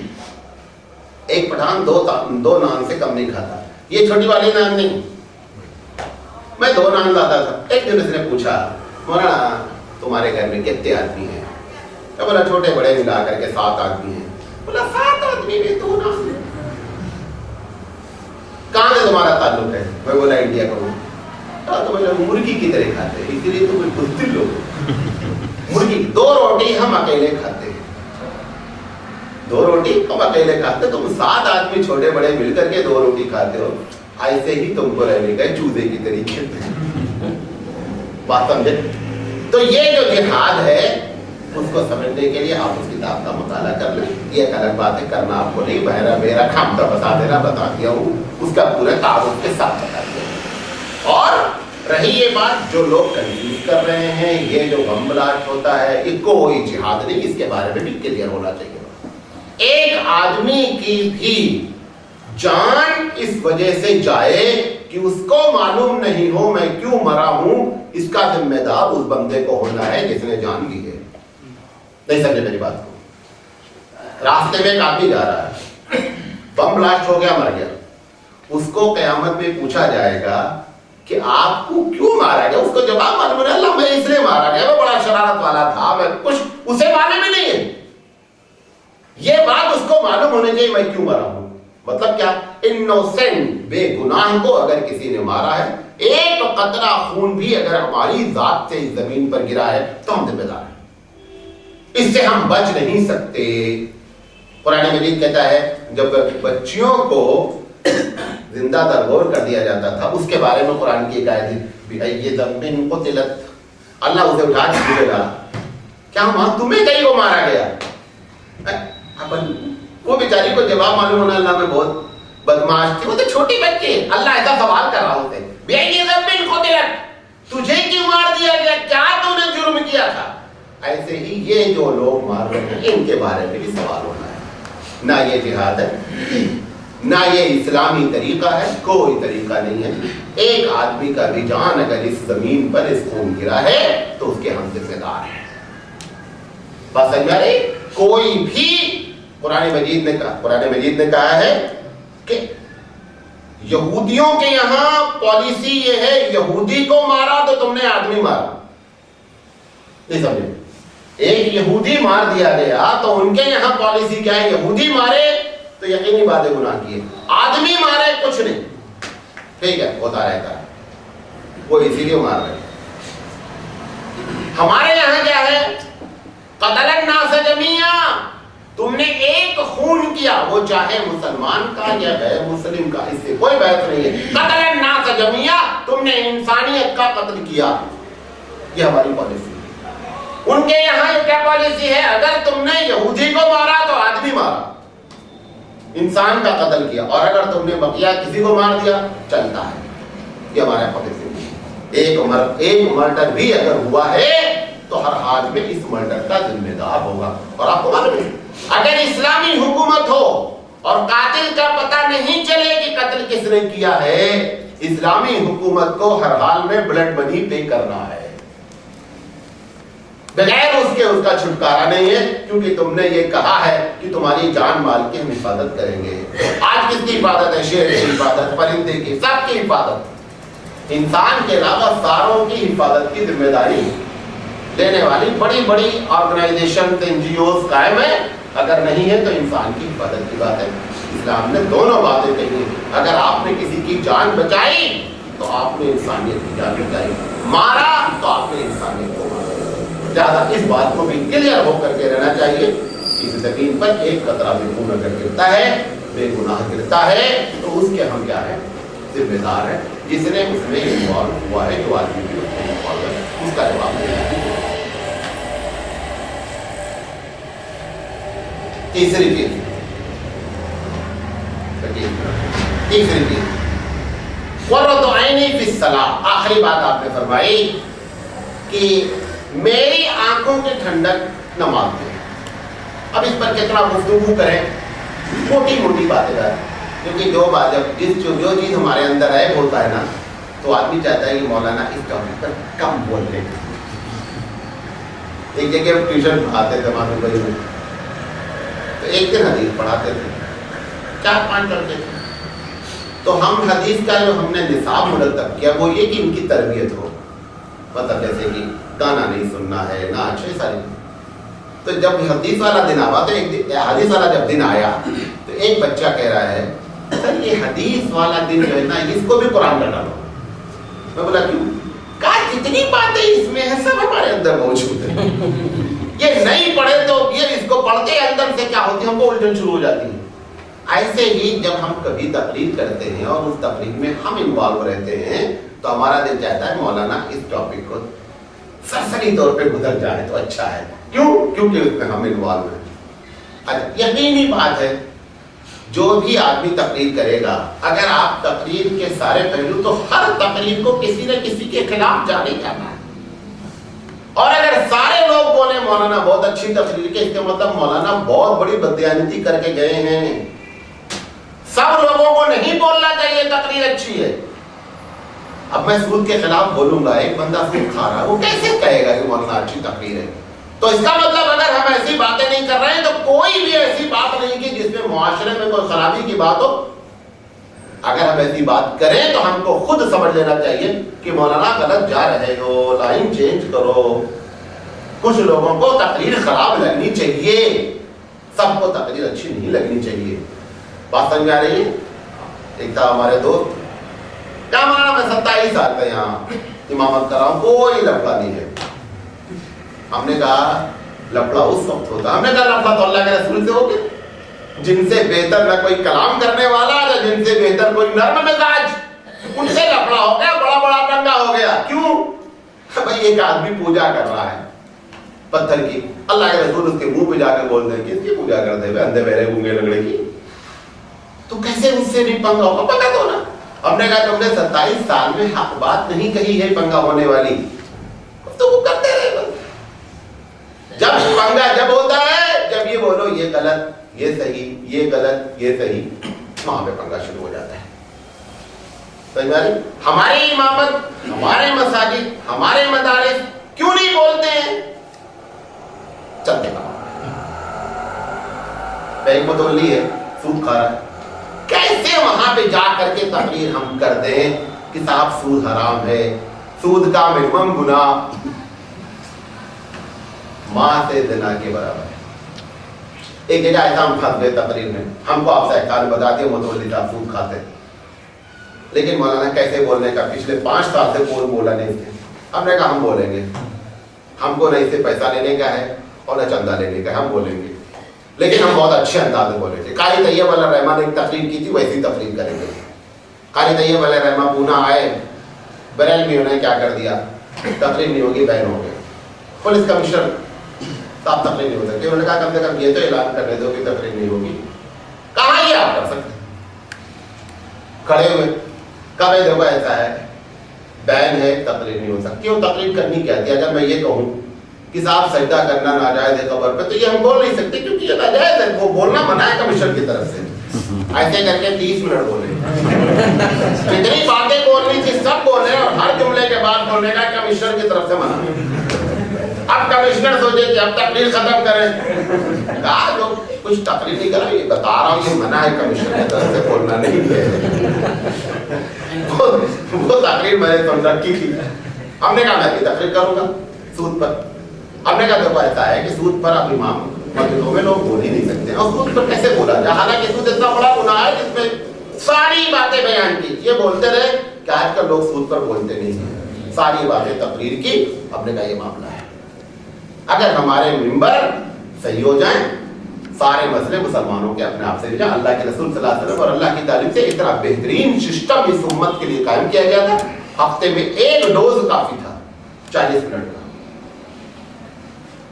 ایک پٹھان دو نان سے کم نہیں کھاتا. یہ چھوٹی والی نان نہیں, میں 2 نان لاتا تھا. ایک دن اس نے پوچھا, مولانا تمہارے گھر میں کتنے آدمی ہیں؟ بولا چھوٹے بڑے ملا کر کے 7 آدمی ہیں. بولا 7 آدمی میں 2 نان. کہاں سے تمہارا تعلق ہے؟ میں بولا انڈیا کا ہوں. تو بولا مرغی کی طرح کھاتے ہیں, اسی لیے تو کوئی بزدل لوگ. مرغی 2 روٹی ہم اکیلے کھاتے ہیں, 2 روٹی ہم اکیلے کھاتے. تم 7 آدمی چھوٹے بڑے مل کر کے 2 روٹی کھاتے ہو. ایسے ہی تم کو رہنے کا چوزے کی طریقے سے. بات سمجھے؟ تو یہ جو جہاد ہے اس کو سمجھنے کے لیے آپ اس کتاب کا مطالعہ کر لیں. یہ ایک الگ بات ہے, کرنا آپ کو نہیں, بہرا میرا کام تھا بتا دینا, بتا دیا ہوں. اس کا پورا تعارف کے ساتھ بتا دیا. اور رہی یہ بات جو لوگ کنفیوز کر رہے ہیں, یہ جو بم بلاسٹ ہوتا ہے اس کو کوئی جہاد نہیں, اس کے بارے میں بھی کلیئر ہونا چاہیے. ایک آدمی کی بھی جان اس وجہ سے جائے کہ اس کو معلوم نہیں ہو میں کیوں مرا ہوں, اس کا ذمہ دار اس بندے کو ہونا ہے جس نے جان لی ہے. نہیں سمجھے میری بات کو؟ راستے میں ایک آدمی جا رہا ہے, بم بلاسٹ ہو گیا, مر گیا. اس کو قیامت میں پوچھا جائے گا کہ آپ کو کیوں مارا گیا؟ اس کو جواب معلوم ہے, اللہ میں اس لیے مارا گیا, وہ بڑا شرارت والا تھا, میں کچھ اسے معلوم ہی نہیں ہے. یہ بات اس کو معلوم ہونے چاہیے میں کیوں مرا ہوں. مطلب کیا؟ انوسینٹ بے گناہ کو اگر کسی نے مارا ہے, ایک قطرہ خون بھی اگر ہماری ذات سے زمین پر گرا ہے تو ہم ذمہ دار ہیں, اس سے ہم بچ نہیں سکتے. قرآن مجید کہتا ہے جب بچیوں کو زندہ درگور کر دیا جاتا تھا, اس کے بارے میں قرآن کی ایک آیت قتلت, اللہ اسے اٹھا کے پوچھے گا کیا ماں تمہیں کہیں کو مارا گیا؟ وہ بیچاری کو جواب معلوم ہونا, اللہ میں بہت بدماش تھی, وہ تو چھوٹی بچی ہے. اللہ ایسا سوال کر رہا ہوتے تجھے کیوں مار دیا گیا, کیا تو نے جرم کیا تھا؟ ایسے ہی یہ جو لوگ مار رہے ہیں ان کے بارے میں بھی سوال ہونا ہے. نہ یہ جہاد ہے, نہ یہ اسلامی طریقہ ہے, کوئی طریقہ نہیں ہے. ایک آدمی کا بھی جان اگر اس زمین پر اس خون گرا ہے تو اس کے ہم ذمہ دار ہیں. بات سمجھ آ رہی؟ کوئی بھی قرآن مجید نے کہا ہے کہ یہودیوں کے یہاں پالیسی یہ ہے, یہودی کو مارا تو تم نے آدمی مارا. نہیں سمجھے؟ ایک یہودی مار دیا گیا تو ان کے یہاں پالیسی کیا ہے, یہودی مارے تو یقینی بات ہے گناہ کی ہے, آدمی مارے کچھ نہیں. ٹھیک ہے, ہوتا رہتا ہے, وہ اسی لیے مار رہے ہیں. ہمارے یہاں کیا ہے, قتل الناس جميعا, تم نے ایک خون کیا, وہ چاہے مسلمان کا یا غیر مسلم کا, اس سے کوئی بحث نہیں ہے. قتل الناس جميعا, تم نے انسانیت کا قتل کیا, یہ ہماری پالیسی. ان کے یہاں کیا پالیسی ہے, اگر تم نے یہودی کو مارا تو آدمی مارا, انسان کا قتل کیا, اور اگر تم نے بقیہ کسی کو مار دیا چلتا ہے. یہ ہمارا پالیسی. ایک مرڈر بھی اگر ہوا ہے تو ہر حال میں اس مرڈر کا ذمہ دار ہوگا. اور آپ کو معلوم ہے اگر اسلامی حکومت ہو اور قاتل کا پتہ نہیں چلے کہ قتل کس نے کیا ہے, اسلامی حکومت کو ہر حال میں بلڈ منی پے کرنا ہے. بغیر اس کے اس کا چھٹکارا نہیں ہے، کیونکہ تم نے یہ کہا ہے کہ تمہاری جان مال کی ہم حفاظت کریں گے۔ آج کس کی حفاظت ہے؟ شیر کی حفاظت، پرندے کی، سب کی حفاظت۔ انسان کے علاوہ ساروں کی حفاظت کی ذمہ داری لینے والی بڑی بڑی آرگنائزیشن NGOs قائم ہے، اگر نہیں ہے تو انسان کی حفاظت کی بات ہے۔ اسلام نے دونوں باتیں کہی ہیں، اگر آپ نے کسی کی جان بچائی تو آپ نے انسانیت کی جان بچائی، مارا تو آپ نے انسانیت کو مارا۔ لہٰذا اس بات کو بھی کلیئر ہو کر کے رہنا چاہیے، اس زمین پر ایک قطرہ بھی خون اگر گرتا ہے، بے گناہ گرتا ہے، تو اس کے ہم کیا ہے؟ ذمہ دار ہے۔ جس نے اس میں انوالو ہوا ہے، جو آدمی بھی اس میں انوالو ہے، اس کا جواب دینا ہے۔ تیسری چیز قرۃ عینی فی الصلاۃ، آخری بات آپ نے فرمائی کہ میری آنکھوں کی ٹھنڈک نماز میں۔ اب اس پر کتنا گفتگو کریں، موٹی موٹی باتیں کریں، کیونکہ جو بات جو چیز ہمارے اندر ہے ہوتا ہے نا، تو آدمی چاہتا ہے کہ مولانا اس ٹاپک پر کم بول لیں۔ ایک جگہ ہم ٹیوشن پڑھاتے تھے مانو بھائی میں، تو ایک دن حدیث پڑھاتے تھے، 4-5 کرتے تھے، تو ہم حدیث کا جو ہم نے نصاب مرتب کیا وہ یہ کہ ان کی تربیت ہو، مطلب جیسے کہ گانا نہیں سننا ہے، نہ اچھے ساری۔ تو جب حدیث والا دن آیا تو حدیث والا جب دن آیا تو ایک بچہ کہہ رہا ہے سر یہ حدیث والا دن جو ہے نا اس کو بھی قرآن کا ڈالو۔ میں بولا کیوں؟ کہا جتنی باتیں اس میں ہیں سب ہمارے اندر موجود ہیں، یہ نہیں پڑھے تو یہ اس کو پڑھتے اندر سے کیا ہوتی ہے، ہم کو الجھن شروع ہو جاتی ہے۔ ایسے ہی جب ہم کبھی تقریر کرتے ہیں اور اس تقریر میں ہم انوالو رہتے ہیں تو ہمارا دل چاہتا ہے مولانا اس ٹاپک کو سرسری طور پہ گزر جائے تو اچھا ہے۔ کیوں؟ کیونکہ اس میں ہم انوالو ہیں۔ یقینی بات ہے جو بھی آدمی تقریر کرے گا، اگر آپ تقریر کے سارے پہلو، تو ہر تقریر کو کسی نہ کسی کے خلاف جانے جانا ہے، اور اگر سارے لوگ بولے مولانا بہت اچھی تقریر کے، اس کا مطلب مولانا بہت بڑی بددیانتی کر کے گئے ہیں۔ سب لوگوں کو نہیں بولنا چاہیے تقریر اچھی ہے۔ اب میں سود کے خلاف بولوں گا، ایک بندہ سود کھا رہا ہے، وہ کیسے کہے گا کہ مولانا اچھی تقریر ہے؟ تو اس کا مطلب اگر ہم ایسی باتیں نہیں کر رہے ہیں تو کوئی بھی ایسی بات نہیں کی جس میں معاشرے میں کوئی خرابی کی بات ہو۔ اگر ہم ایسی بات کریں تو ہم کو خود سمجھ لینا چاہیے کہ مولانا غلط جا رہے ہو، لائن چینج کرو۔ کچھ لوگوں کو تقریر خراب لگنی چاہیے، سب کو تقریر اچھی نہیں لگنی چاہیے۔ بات سمجھ آ رہی ہے؟ ایک تھا ہمارے دوست، کیا مولانا میں 27 سال کا یہاں امامت کر رہا ہوں، کوئی لفڑا نہیں ہے۔ ہم نے کہا لفڑا اس وقت ہوتا، ہم نے کہا لفڑا تو اللہ کے رسول سے ہو گیا، جن سے بہتر نہ کوئی کلام کرنے والا، نہ جن سے بہتر کوئی نرم مزاج، ان سے لفڑا ہو گیا، بڑا بڑا ٹنگا ہو گیا۔ کیوں؟ بھائی ایک آدمی پوجا کر رہا ہے پتھر کی، اللہ کے رسول اس کے منہ پہ جا کے بول دیں کہ اس کی پوجا کرتے ہوئے اندھے بہرے گونگے لنگڑے کی، تو کیسے اس سے نہیں پنگا ہوگا؟ پنگا تو نا۔ ہم نے کہا تم نے 27 سال میں حق بات نہیں کہی ہے پنگا ہونے والی، تو وہ کرتے رہے گا۔ جب پنگا جب ہوتا ہے جب یہ بولو یہ غلط یہ صحیح، یہ غلط یہ صحیح، وہاں پہ پنگا شروع ہو جاتا ہے۔ ہماری امامت، ہمارے مساجد، ہمارے مدارس کیوں نہیں بولتے ہیں؟ چلتے بینک متولی ہے، سود کھا رہا ہے، کیسے وہاں پہ جا کر کے تقریر ہم کرتے ہیں کہ صاحب سود حرام ہے، سود کا منیمم گناہ ماں سے زنا کے برابر ہے۔ ایک جگہ ایسا ہم پھنس گئے تقریر میں، ہم کو آپ سے احکام بتا دیا متولی صاحب سود کھاتے، لیکن مولانا کیسے بولنے کا، پچھلے 5 سال سے کوئی بولا نہیں تھے۔ ہم نے کہا ہم بولیں گے، ہم کو نہ اس سے پیسہ لینے کا ہے اور نہ چندہ لینے کا ہے، ہم بولیں گے، لیکن ہم بہت اچھے انداز میں بولے تھے۔ قاری طیب علیہ الرحمٰ نے ایک تقریر کی تھی، ویسی تقریر کریں گے۔ قاری طیب علیہ الرحمٰ پونا آئے، بریل میں انہوں نے کیا کر دیا، تقریر نہیں ہوگی، بین ہو گئے۔ پولیس کمشنر صاحب تقریر نہیں ہو سکتی، انہوں نے کہا کم سے کم یہ تو اعلان کرنے دو کہ تقریر نہیں ہوگی۔ کہاں یہ آپ کر سکتے؟ کھڑے ہوئے کب ہے دیکھو ایسا ہے، بین ہے، تقریر نہیں ہو سکتی۔ وہ تقریر کرنی کیا تھی؟ اگر میں یہ کہوں کہ صاحب سجدہ کرنا ناجائز ہے قبر پہ، تو یہ ہم بول نہیں سکتے کیونکہ یہ ناجائز ہے، وہ بولنا منع ہے کمیشن کی طرف سے۔ ایسے کر کے 30 منٹ بولے، جتنی باتیں بولنی تھی سب بولے، اور ہر جملے کے بعد بولنے کا کمیشن کی طرف سے منع۔ اب کمشنر سوچے کہ اب تقریر ختم کریں. کہا جو کچھ تقریر نہیں کر رہا، یہ بتا رہا ہوں، یہ منع ہے کمشنر طرف سے بولنا نہیں ہے. وہ تقریر میں نے سن رکھی تھی. ہم نے کہا میں بھی تقریر کروں گا سود پر. ہم نے کہا دیکھو ایسا ہے کہ سود پر اب امام مسجدوں میں لوگ بول ہی نہیں سکتے ہیں، اور سود پر کیسے بولا جائے، حالانکہ سود اتنا بڑا گناہ ہے جس میں ساری باتیں بیان کی. یہ بولتے رہے کہ آج کل لوگ سود پر بولتے نہیں ہیں، ساری باتیں تقریر کی. ہم نے کہا یہ معاملہ ہے، اگر ہمارے ممبر صحیح ہو جائیں، سارے مسئلے مسلمانوں کے اپنے آپ سے بھی جائیں. اللہ کے رسول صلی اللہ علیہ وسلم اور اللہ کی تعلیم سے اتنا بہترین سسٹم اس امت کے لیے قائم کیا گیا تھا. ہفتے میں 1 ڈوز کافی تھا 40 منٹ کا.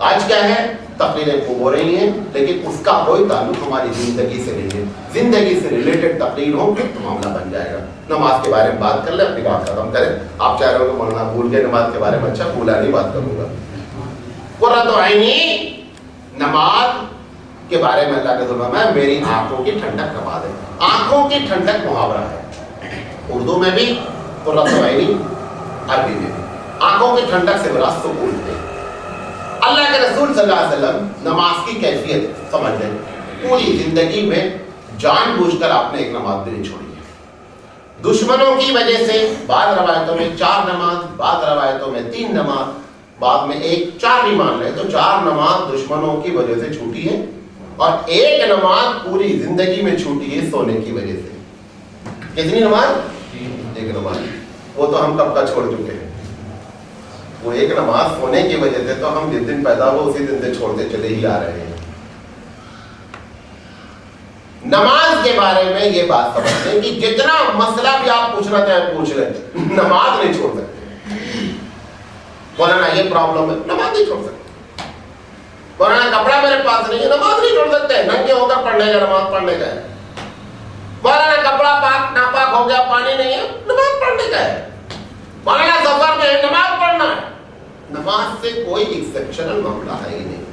آج کیا ہے، تقریریں خوب ہو رہی ہیں لیکن اس کا کوئی تعلق ہماری زندگی سے نہیں ہے. زندگی سے ریلیٹڈ تقریر ہو تو معاملہ بن جائے گا. نماز کے بارے میں بات کر لیں، اپنی بات ختم کریں. آپ چاہ رہے ہو کہ مولانا بھول گئے نماز کے بارے میں، اچھا بھولا نہیں، بات کروں گا. قرۃ عینی، نماز کے بارے میں اللہ کا فرمان ہے میری آنکھوں کی ٹھنڈک نماز ہے. آنکھوں کی ٹھنڈک محاورہ ہے، اردو میں بھی قرۃ عینی، عربی میں بھی. آنکھوں کی ٹھنڈک سے مراد سکون ہے. اللہ کے رسول صلی اللہ علیہ وسلم نماز کی کیفیت سمجھ لیں، پوری زندگی میں جان بوجھ کر آپ نے ایک نماز بھی نہیں چھوڑی ہے. دشمنوں کی وجہ سے بعض روایتوں میں 4 نماز، بعض روایتوں میں 3 نماز، بعد میں 4 بھی مان لیں تو 4 نماز دشمنوں کی وجہ سے چھوٹی ہے، اور 1 نماز پوری زندگی میں چھوٹی ہے سونے کی وجہ سے. کتنی نماز؟ 1 نماز. وہ تو ہم کب کا چھوڑ چکے ہیں. وہ 1 نماز سونے کی وجہ سے تو ہم جس دن پیدا ہو اسی دن سے چھوڑتے چلے ہی آ رہے ہیں. نماز کے بارے میں یہ بات سمجھتے ہیں کہ جتنا مسئلہ بھی آپ پوچھنا چاہیں پوچھ لیں، نماز نہیں چھوڑ سکتے. مولانا یہ پرابلم ہے، نماز نہیں چھوڑ سکتے. مولانا کپڑا میرے پاس نہیں ہے، نماز نہیں چھوڑ سکتے. ننگے ہو کر پڑھنے کا، نماز پڑھنے کا ہے. مولانا کپڑا پاک ناپاک ہو گیا، پانی نہیں ہے، نماز پڑھنے کا ہے. مولانا سفر میں ہے، نماز پڑھنا ہے. نماز سے کوئی ایکسپشنل معاملہ ہے ہی نہیں.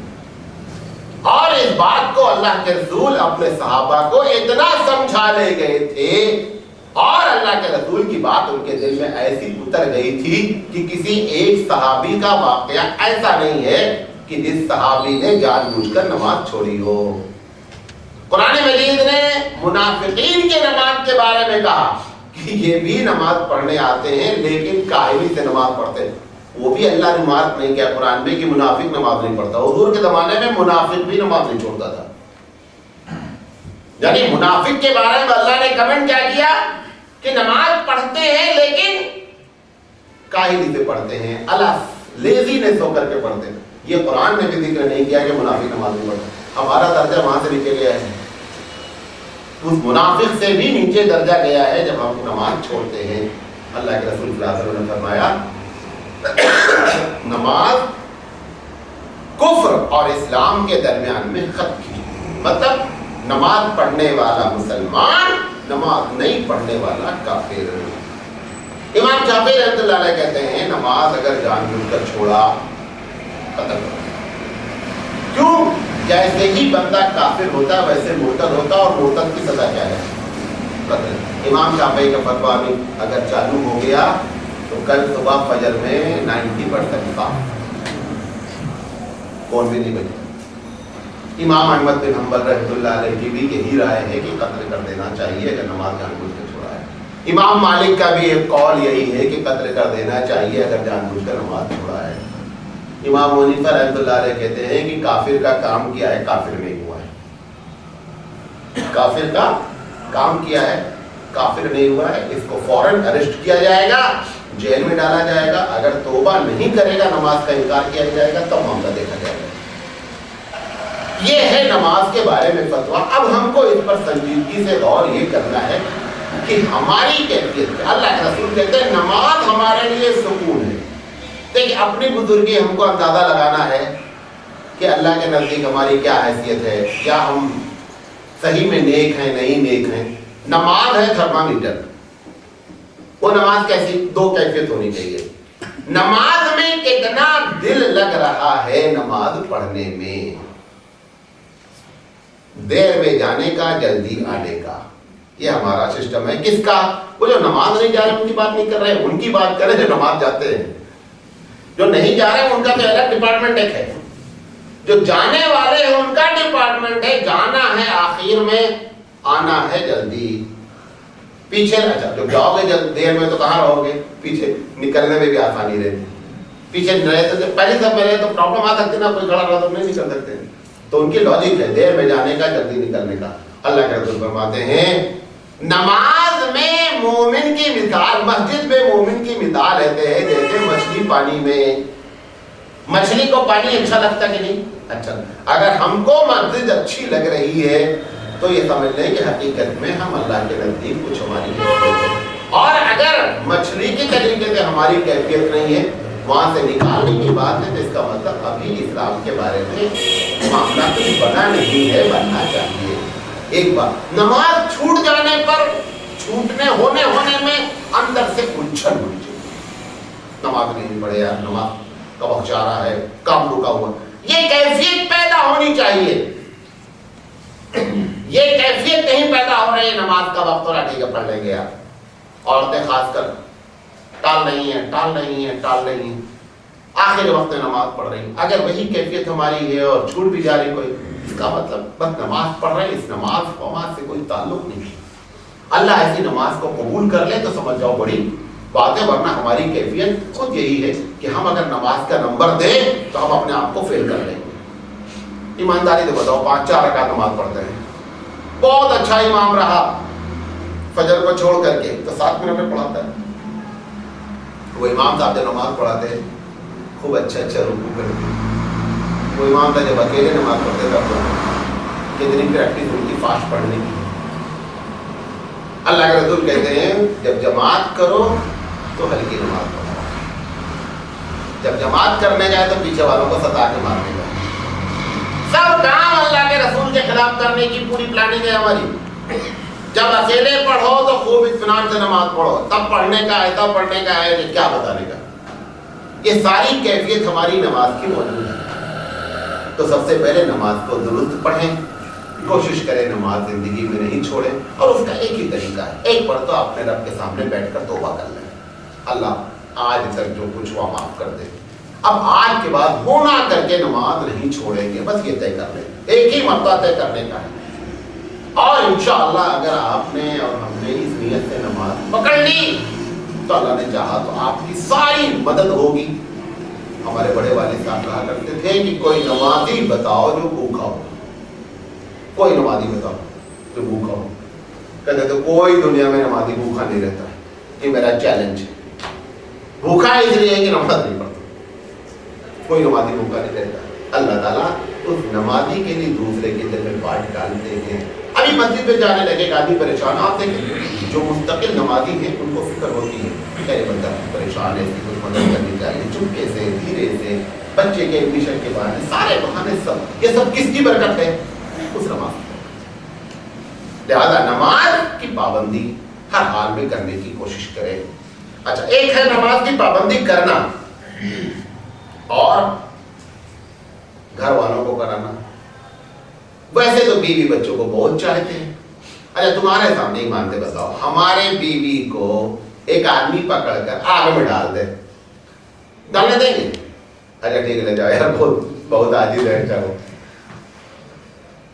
اور اس بات کو اللہ کے رسول اپنے صحابہ کو اتنا سمجھا لے گئے تھے، اور اللہ کے رسول کی بات ان کے دل میں ایسی اتر گئی تھی کہ کسی ایک صحابی کا واقعہ ایسا نہیں ہے کہ جس صحابی نے جان بوجھ کر نماز چھوڑی ہو. قرآن مجید نے منافقین کے نماز کے بارے میں کہا کہ یہ بھی نماز پڑھنے آتے ہیں لیکن کاہلی سے نماز پڑھتے ہیں. وہ بھی اللہ نے مارک نہیں کیا قرآن میں کہ منافق نماز نہیں پڑھتا. حضور کے زمانے میں منافق بھی نماز نہیں چھوڑتا تھا. یعنی منافق کے بارے میں اللہ نے کمنٹ کیا کیا کہ نماز پڑھتے ہیں لیکن کاہلی سے پڑھتے ہیں، لیزینس ہو کر کے پڑھتے ہیں. یہ قرآن میں بھی ذکر نہیں کیا کہ منافق نماز نہیں پڑھتا. ہمارا درجہ وہاں سے نیچے گیا ہے، اس منافق سے بھی نیچے درجہ گیا ہے جب ہم نماز چھوڑتے ہیں. اللہ کے رسول صلی اللہ علیہ وسلم نے فرمایا نماز کفر اور اسلام کے درمیان میں خط کی، مطلب نماز پڑھنے والا مسلمان، نماز نہیں پڑھنے والا کافر. امام شافعی رحمۃ اللہ علیہ کہتے ہیں نماز اگر جان بوجھ کر چھوڑا قتل کرو. کیوں؟ جیسے ہی بندہ کافر ہوتا ہے ویسے مرتد ہوتا، اور مرتد کی سزا کیا ہے؟ قتل. امام شافعی کا فتویٰ اگر چالو ہو گیا تو کل صبح فجر میں 90% صاف، کون بھی نہیں بچے. امام احمد بن حنبل رحمۃ اللہ علیہ کی بھی یہی رائے ہے کہ قتل کر دینا چاہیے اگر نماز جان بوجھ کر چھوڑا ہے. امام مالک کا بھی ایک قول یہی ہے کہ قتل کر دینا چاہیے اگر جان بوجھ کر نماز چھوڑا ہے. امام حنیفہ رحمۃ اللہ علیہ کہتے ہیں کہ کافر کا کام کیا ہے، کافر نہیں ہوا ہے. کافر کا کام کیا ہے، کافر نہیں ہوا ہے. اس کو فوراً اریسٹ کیا جائے گا، جیل میں ڈالا جائے گا. اگر توبہ نہیں کرے گا، نماز کا انکار کیا جائے گا، تب معاملہ دیکھا جائے گا. یہ ہے نماز کے بارے میں فتویٰ. اب ہم کو اس پر سنجیدگی سے غور یہ کرنا ہے کہ ہماری کیفیت. اللہ کے رسول کہتے ہیں نماز ہمارے لیے سکون ہے. دیکھیں اپنی بزرگی ہم کو اندازہ لگانا ہے کہ اللہ کے نزدیک ہماری کیا حیثیت ہے، یا ہم صحیح میں نیک ہیں نہیں نیک ہیں. نماز ہے تھرمامیٹر. وہ نماز کیسی؟ 2 کیفیت ہونی چاہیے. نماز میں کتنا دل لگ رہا ہے نماز پڑھنے میں، دیر میں جانے کا جلدی آنے کا. یہ ہمارا سسٹم ہے. کس کا؟ وہ جو نماز نہیں جا رہے ان کی بات نہیں کر رہے، ان کی بات کریں جو نماز جاتے ہیں. جو نہیں جا رہے ہیں ان کا تو الگ ڈپارٹمنٹ ایک ہے، جو جانے والے ہیں ان کا ڈپارٹمنٹ ہے جانا ہے آخر میں، آنا ہے جلدی۔ پیچھے اچھا جب جاؤ گے جب دیر میں تو کہاں رہو گے، پیچھے نکلنے میں بھی آسانی رہتی، پیچھے رہے تو پہلے سب میں رہے تو پرابلم آ سکتی نا، کوئی کھڑا رہا تو نہیں نکل سکتے، تو ان کی لاجک ہے دیر میں جانے کا جلدی نکلنے کا۔ اللہ کے رسول فرماتے ہیں نماز میں مومن کی مثال، مسجد میں مومن کی مثال ہے جیسے مچھلی پانی میں۔ مچھلی کو پانی اچھا لگتا کہ نہیں؟ اچھا، اگر ہم کو مسجد اچھی لگ رہی ہے تو یہ سمجھ لیں کہ حقیقت میں ہم اللہ کے نزدیک کچھ ہماری کیفیت ہے، اور اگر مچھلی کی طریقے سے ہماری کیفیت نہیں ہے وہاں سے نکالنے کی بات ہے تو اس کا مطلب ابھی اسلام کے بارے میں معاملہ کچھ بنا نہیں ہے، بننا چاہیے۔ ایک بات، نماز چھوٹ جانے پر چھوٹنے ہونے میں اندر سے الجھن ہونی چاہیے، نماز نہیں پڑھے یار، نماز کا وقت جا رہا ہے، کام رکا ہوا، یہ کیفیت پیدا ہونی چاہیے۔ یہ کیفیت نہیں پیدا ہو رہی ہے نماز کا وقت، اور ٹھیک ہے پڑھ لیں گے یار، عورتیں خاص کر ٹال نہیں ہے، آخر وقت میں نماز پڑھ رہی ہیں۔ اگر وہی کیفیت ہماری ہے اور چھوٹ بھی جا رہی کوئی، اس کا مطلب بس نماز پڑھ رہے ہیں، اس نماز سے کوئی تعلق نہیں۔ اللہ ایسی نماز کو قبول کر لے تو سمجھ جاؤ بڑی بات ہے، ورنہ ہماری کیفیت خود یہی ہے کہ ہم اگر نماز کا نمبر دیں تو ہم اپنے آپ کو فیل کر لیں گے۔ ایمانداری سے بتاؤ، 5-4 رکعت نماز پڑھتے ہیں، بہت اچھا امام رہا، فجر کو چھوڑ کر کے تو 7 منٹ میں پڑھاتا ہے، وہ امام صاحب جو نماز پڑھاتے ہیں خوب اچھا رکوع کرتے ہیں، وہ امام صاحب جب اکیلے نماز پڑھتے تھا کتنی پریکٹس ان کی فاسٹ پڑھنے کی۔ اللہ کے رسول کہتے ہیں جب جماعت کرو تو ہلکی نماز پڑھو، جب جماعت کرنے جائے تو پیچھے والوں کو ستا کے مارنے کا۔ سب کام اللہ کے رسول کے خلاف کرنے کی پوری پلاننگ ہے ہماری۔ جب اکیلے پڑھو تو خوب اطمینان سے نماز پڑھو، تب پڑھنے کا ایسا پڑھنے کا ہے کہ کیا بتانے کا۔ یہ ساری کیفیت ہماری نماز کی موجود ہے۔ تو سب سے پہلے نماز کو درست پڑھیں، کوشش کریں نماز زندگی میں نہیں چھوڑیں، اور اس کا ایک ہی طریقہ ہے، ایک مرتبہ اپنے رب کے سامنے بیٹھ کر توبہ کر لیں، اللہ آج تک جو کچھ ہوا معاف کر دے، اب آج کے بعد ہونا کر کے نماز نہیں چھوڑیں گے، بس یہ طے کر لیں، ایک ہی مرتبہ طے کرنے کا ہے۔ اور انشاءاللہ اگر آپ نے اور ہم نے اس نیت سے نماز پکڑ لی تو اللہ نے چاہا تو آپ کی ساری مدد ہوگی۔ ہمارے بڑے والد صاحب کہا کرتے تھے کہ کوئی نمازی بتاؤ جو بھوکا ہو، کوئی نمازی بتاؤ جو بھوکا ہو۔ کہتے تھے کوئی دنیا میں نمازی بھوکا نہیں رہتا ہے، یہ میرا چیلنج ہے۔ بھوکا اس لیے ہے کہ نماز نہیں پڑھتا، کوئی نمازی بھوکا نہیں رہتا۔ اللہ تعالیٰ اس نمازی کے لیے دوسرے کے دل میں بانٹ ڈالتے ہیں۔ ابھی مسجد پہ جانے لگے گا آدمی پریشان، آپ دیکھیں جو مستقل نمازی ہیں ان کو فکر ہوتی ہے کہ یہ بندہ پریشان ہے، اس کی کچھ مدد کرنی چاہیے، چپکے سے دھیرے سے، بچے کے ایڈمیشن کے بہانے، سارے بہانے، سب یہ سب کس کی برکت ہے؟ اس نماز کی۔ لہذا نماز کی پابندی ہر حال میں کرنے کی کوشش کرے۔ اچھا، ایک ہے نماز کی پابندی کرنا اور گھر والوں کو کرانا۔ ویسے تو بیوی بچوں کو بہت چاہتے ہیں۔ اچھا تمہارے سامنے ہی مانتے بتاؤ، ہمارے بیوی کو ایک آدمی پکڑ کر آگ میں ڈال دے، ڈالنے دیں گے؟ اچھا ٹھیک ہے لے جاؤ یار، بہت عاجز ہے چلو۔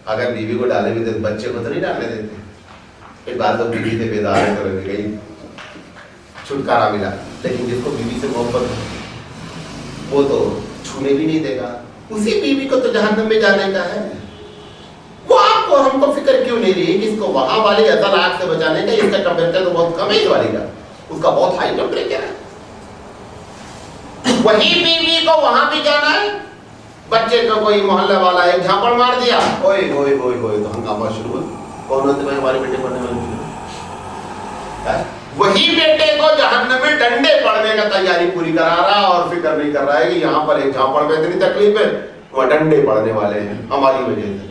اگر بیوی کو ڈالے بھی تو بچے کو تو نہیں ڈالنے دیتے۔ ایک بار تو بیوی سے بیدار ہے تو لگ گئی، چھٹکارا ملا، لیکن جس کو بیوی سے محبت وہ تو چھونے بھی نہیں دے گا، اسی بیوی کو تو جہنم میں جانے کا ہے۔ وہ آپ کو ہم کو فکر کیوں نہیں رہی کہ اس کو وہاں والی اصل آگ سے بچانے کا، اس کا ٹمپریچر تو بہت کم ہے، اس والی کا اس کا بہت ہائی ٹمپریچر ہے۔ وہی بیوی کو وہاں بھی جانا ہے، بچے کو کوئی محلے والا ایک جھاپڑ مار دیا، اوئے ہوئے ہوئے ہوئے تو ہنگامہ شروع ہو، کون ہوتے ہیں ہمارے بیٹے پڑھنے والے؟ وہی بیٹے کو جہنم میں ڈنڈے پڑنے کا تیاری پوری کرا رہا اور فکر نہیں کر رہا ہے کہ یہاں پر ایک جھاپڑ میں اتنی تکلیف ہے، وہاں ڈنڈے پڑنے والے ہیں ہماری وجہ سے۔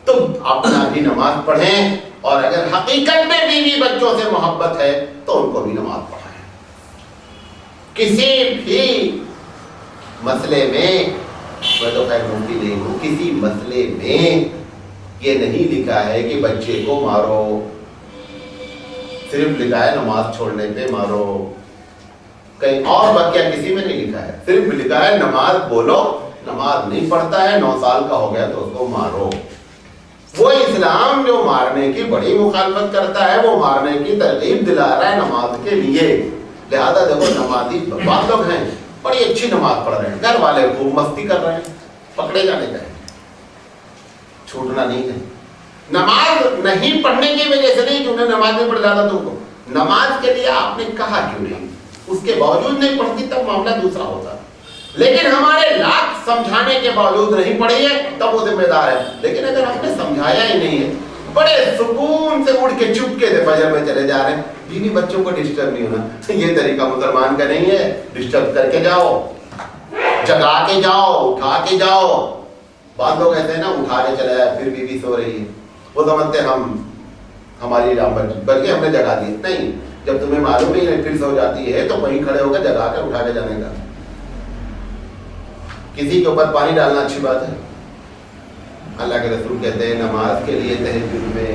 تو اپنا بھی نماز پڑھیں، اور اگر حقیقت میں بیوی بچوں سے محبت ہے تو ان کو بھی نماز پڑھائیں۔ کسی بھی مسئلے میں تو خیر ممکن نہیں ہوں، کسی مسئلے میں یہ نہیں لکھا ہے کہ بچے کو مارو، صرف لکھا ہے نماز چھوڑنے پہ مارو۔ کہیں اور واقعہ کسی میں نہیں لکھا ہے، صرف لکھا ہے نماز بولو، نماز نہیں پڑھتا ہے 9 سال کا ہو گیا تو اس کو مارو۔ وہ اسلام جو مارنے کی بڑی مخالفت کرتا ہے، وہ مارنے کی ترغیب دلا رہا ہے نماز کے لیے۔ لہذا دیکھو نمازی بہت لوگ ہیں بڑی اچھی نماز پڑھ رہے ہیں، گھر والے خوب مستی کر رہے ہیں، پکڑے جانے کا ہے، چھوٹنا نہیں ہے۔ نماز نہیں پڑھنے کی وجہ سے نہیں کہ انہیں نماز نہیں پڑھ جاتا، تم کو نماز کے لیے آپ نے کہا کیوں نہیں، اس کے باوجود نہیں پڑھتی تب معاملہ دوسرا ہوتا، لیکن ہمارے لاکھ سمجھانے کے باوجود نہیں پڑھی ہے تب وہ ذمہ دار ہے۔ لیکن اگر ہم نے سمجھایا ہی نہیں ہے، بڑے سکون سے اڑ کے چپ کے سے فجر میں چلے جا رہے ہیں، بیوی بچوں کو ڈسٹرب نہیں ہونا، یہ طریقہ مسلمان کا نہیں ہے۔ ڈسٹرب کر کے جاؤ، جگا کے جاؤ، اٹھا کے جاؤ۔ بعض لوگ ایسے ہیں نا، اٹھا کے چلے جائے پھر بیوی سو رہی ہے، وہ سمجھتے ہم ہماری بلکہ ہم نے جگا دی، نہیں، جب تمہیں معلوم ہی نہیں پھر سو جاتی ہے تو وہیں کھڑے ہو کر جگا کر اٹھا کے جانے کا۔ کسی کے اوپر پانی ڈالنا اچھی بات ہے؟ اللہ کے رسول کہتے ہیں نماز کے لیے تہجد میں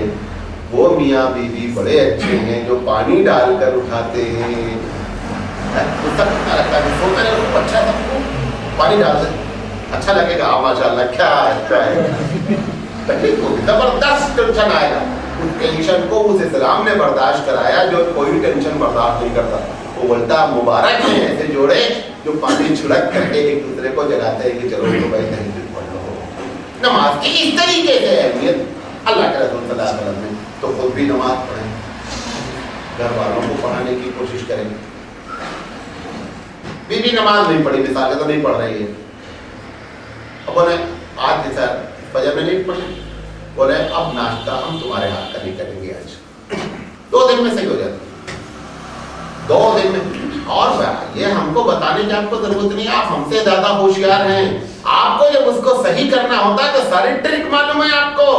وہ میاں بیوی بڑے اچھے ہیں جو پانی ڈال کر اٹھاتے ہیں۔ اچھا سب کو پانی ڈال دیں، اچھا لگے گا، ماشاء اللہ کیا اچھا ہے، تکلیف ہوگی، زبردست ٹینشن آئے گا۔ اس ٹینشن کو اس اسلام نے برداشت کرایا جو کوئی ٹینشن برداشت نہیں کرتا۔ وہ بولتا مبارک ہیں ایسے جوڑے جو پانی چھڑک کر کے ایک دوسرے کو جگاتے ہیں کہ چلو تو بھائی تہجد پڑھ لو۔ نماز کی اس طریقے سے اہمیت اللہ کے رسول صلی اللہ علیہ وسلم نے، تو خود بھی نماز پڑھیں، گھر والوں کو پڑھانے کی کوشش کریں۔ بیوی نماز نہیں پڑھی، مثال ہے تو نہیں پڑھ رہی ہے، اب بولے آج کے ساتھ فجر میں نہیں پڑھی، بولے اب ناشتہ ہم تمہارے ہاتھ کا نہیں کریں گے، آج 2 دن میں صحیح ہو جاتی، 2 دن میں۔ اور یہ ہم کو بتانے کی آپ کو ضرورت نہیں، آپ ہم سے زیادہ ہوشیار ہیں۔ آپ کو جب اس کو صحیح کرنا ہوتا ہے تو ساری ٹرک معلوم ہے آپ کو،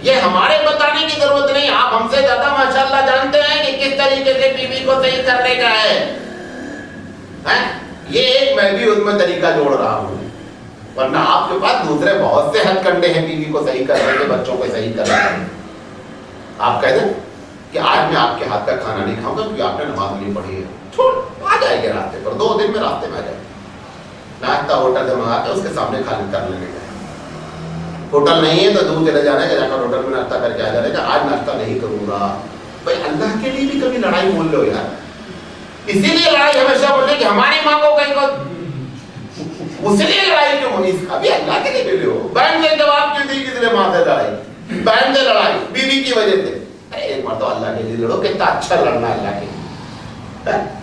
یہ ہمارے بتانے کی ضرورت نہیں، آپ ہم سے زیادہ ماشاءاللہ جانتے ہیں کہ کس طریقے سے بیوی کو صحیح کرنے کا ہے۔ یہ ایک میں بھی اس میں طریقہ جوڑ رہا ہوں، ورنہ آپ کے پاس دوسرے بہت سے ہتھ کنڈے ہیں بیوی کو صحیح کرنے کے، بچوں کو صحیح کرنے کے۔ آپ کہہ دیں کہ آج میں آپ کے ہاتھ کا کھانا نہیں کھاؤں گا کیونکہ آپ نے نماز نہیں پڑھی ہے، چھوڑ آ جائے گے راستے پر، 2 دن میں راستے میں آ جائے گا۔ ناشتہ ہوٹل سے منگا کے اس کے سامنے کھانا کر لینے کا، ہوٹل نہیں ہے تو دور چلے جانے کا، جا کر ہوٹل میں ناشتہ کر کے آ جانے کا، آج ناشتہ نہیں کروں گا۔ بھائی اللہ کے لیے بھی کبھی لڑائی بول لو یار، اسی لیے لڑائی ہمیشہ بولتے کہ ہماری ماں کو کہیں کو، اس لیے لڑائی کیوں ہونی، ابھی اللہ کے لیے بھی ہو۔ بہن سے جواب کیوں دی، کس لیے ماں سے لڑائی، بہن سے لڑائی بیوی کی وجہ سے، ایک مرتبہ اللہ کے لیے لڑو، کتنا اچھا لڑنا اللہ کے لیے،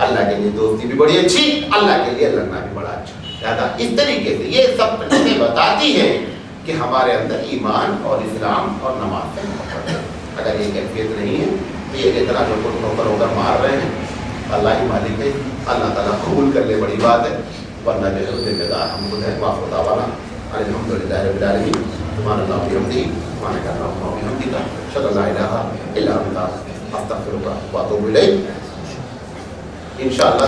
اللہ کے لیے دوستی بھی بڑی اچھی، اللہ کے لیے لڑنا بھی بڑا اچھا۔ لہٰذا اس طریقے سے یہ سب چیزیں بتاتی ہیں کہ ہمارے اندر ایمان اور اسلام اور نماز سے محبت ہے۔ اگر یہ کیفیت نہیں ہے تو یہ اتنا جو کچھ نوکر ہو کر مار رہے ہیں، اللہ ہی مالک ہے، اللہ تعالیٰ قبول کر لے بڑی بات ہے، ورنہ جو ہے ذمہ دار ہم خود ہیں۔ واخر دعوانا الحمدللہ رب العالمین، سبحان اللہ وبحمدہ، سبحانک اللہم وبحمدک، اشہد ان لا الہ الا انت، استغفرک واتوب الیک۔ انشاءاللہ